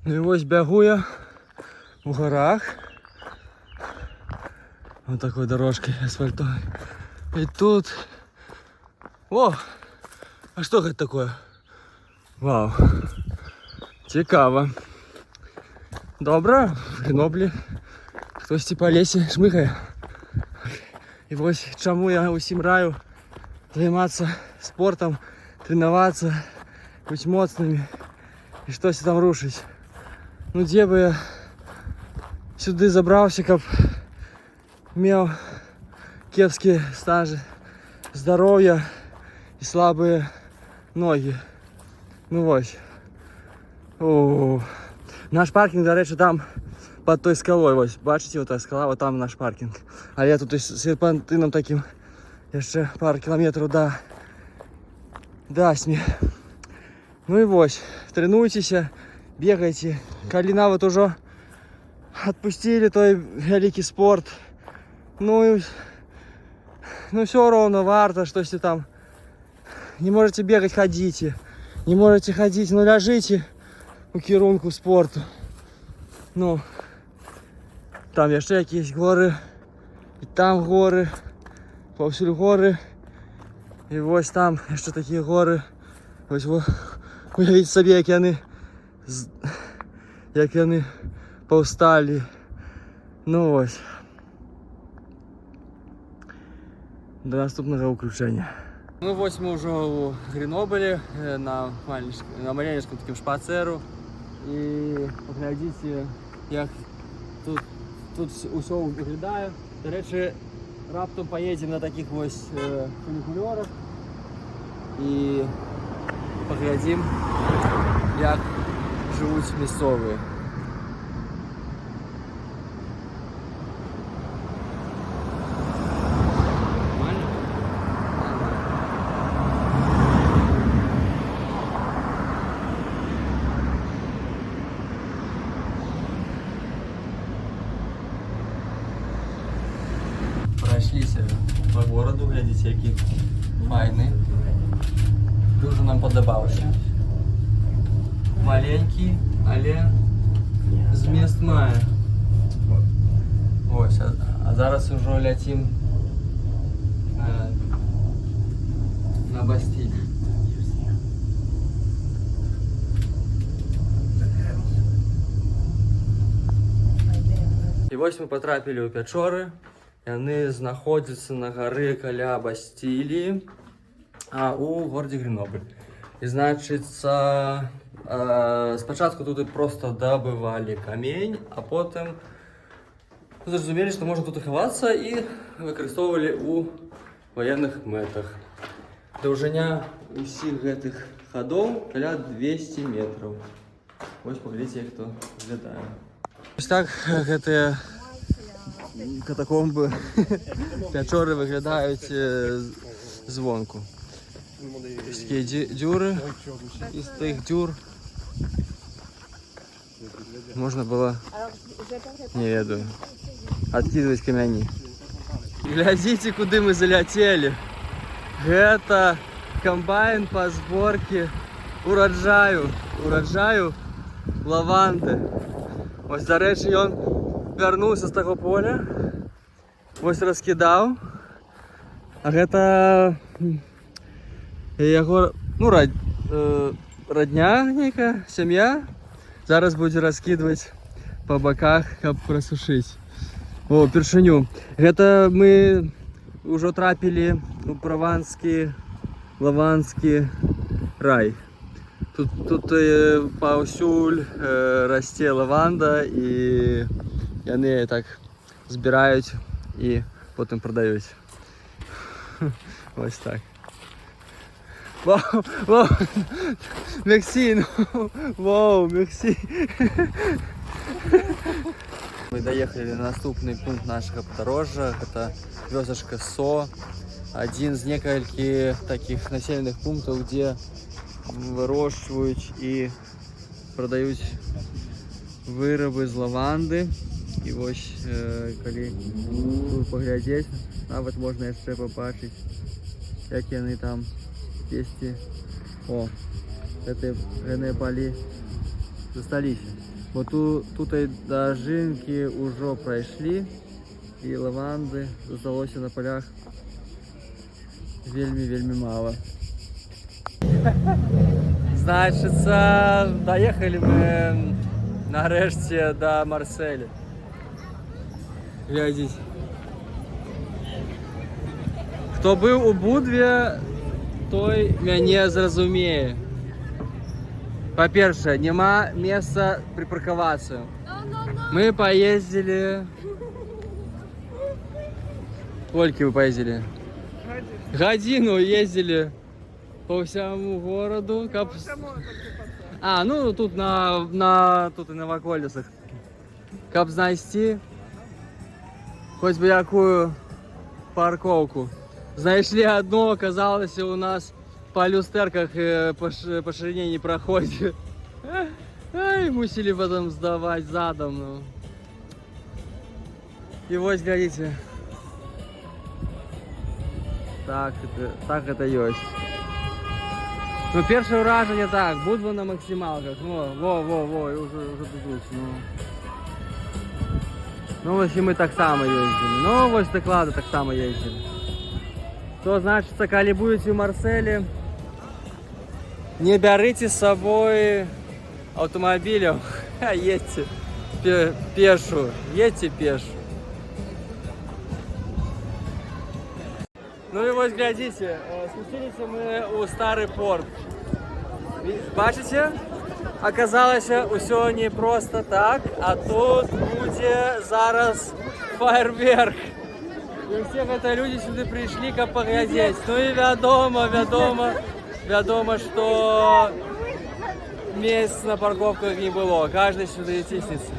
Ну і ось бягу я у горах. Вот такой дорожкой асфальтовой. И тут... О! А что это такое? Вау! Цікаво. Добре, в Греноблі хтось по лісі шмихає. І ось чому я усім раю займатися спортом, тренуватися, бути моцними і щось там рушити. Ну де би я сюди забрався, щоб мав кепські стажі, здоров'я і слабі ноги. Ну ось. О, наш паркінг, до речі, там під той скалою. Ось, бачите, ота скала, от там наш паркінг. А я тут із серпантином таким ще пару кілометрів дасть мені. Ну і ось, тренуйтеся, бігайте. Коли навіть уже відпустили той великий спорт, ну все равно варто, что если там не можете бегать, ходите. Не можете ходить, но ляжите у керунку спорту. Ну, там еще якісь гори, і там гори, повсюду гори. І ось там ще такі гори. Ось уявіть собі, як вони повстали. Ну ось. До наступного включення. Ну ось ми вже у Греноблі на маленькому такому шпацеру. І поглядіть, як тут усе виглядає. До речі, раптом поїдемо на таких ось фунікульорах і поглядимо, як живуть місцеві. Пройшлися по городу, глядите, який файний. Дуже нам подобався. Маленький, але зміст має. Ось, а зараз вже летим на Бастиль. І ось ми потрапили у Печори. Вони знаходяться на горі каля Бастилії, у городі Гренобль. І значить, спочатку тут просто добивали камінь, а потім зрозуміли, що можна тут ховатися і використовували у воєнних метах. Довжина усіх цих ходів каля 200 метрів. Ось поглядіть, як то виглядає. Ось так це катакомби Печори виглядають звонку. Такі дюри, із тих дюр можна було, не веду, відкидувати камені. Глядите, куди ми залетіли. Це комбайн по зборці урожаю лаванди. Ось, до речі, він вернувся з того поля, ось розкидав. А це його, ну, родня нека, сім'я. Зараз буде розкидувати по боках, щоб просушити. О, першиню. Это мы уже трапили у лаванский рай. Тут повсюль росте лаванда, і вони так збирають і потім продають. Ось так. Вау, вау, мерсі, вау, мерсі. Мы доехали на наступный пункт нашего подорожья. Это вёсочка Со. Один из нескольких таких населенных пунктов, где выращивают и продают вироби з лаванди. І ось, коли тут поглядеть, навіть можна ще побачити, як вони там песті. О, це Греноблі засталися. Бо тут і дожинки уже пройшли, і лаванди залишилося на полях вельми мало. Значиться, доїхали ми нарешті до Марселя. Глядіть. Хто був у Будві, той мене зрозуміє. По-перше, нема места припарковаться. Мы поездили... Сколько вы поездили? Годину ездили по всему городу. А, ну тут тут и на Ваколесах. Каб знайти хоть бы якую парковку. Знайшли одну, оказалось у нас по люстерках по ширине не проходит. Ай, мусили потом сдавать задом. Ну. И вот, глядите. Так это есть. Ну, перше враження так, Будва на максималках. Во, і уже тут. Ну, ось і ми так само їздили. Ну, ось доклади так само їздили. То, значит, коли будете в Марселе, не берите с собой автомобилем, а едьте пешу. Едьте пешу. Ну и вот глядите, спустились мы у Старый порт. Бачите? Оказалось, все не просто так, а тут будет зараз фейерверк. И все это люди сюда пришли, как поглядеть. Ну и вядомо, что мест на парковках не было. Каждый сюда и тиснется.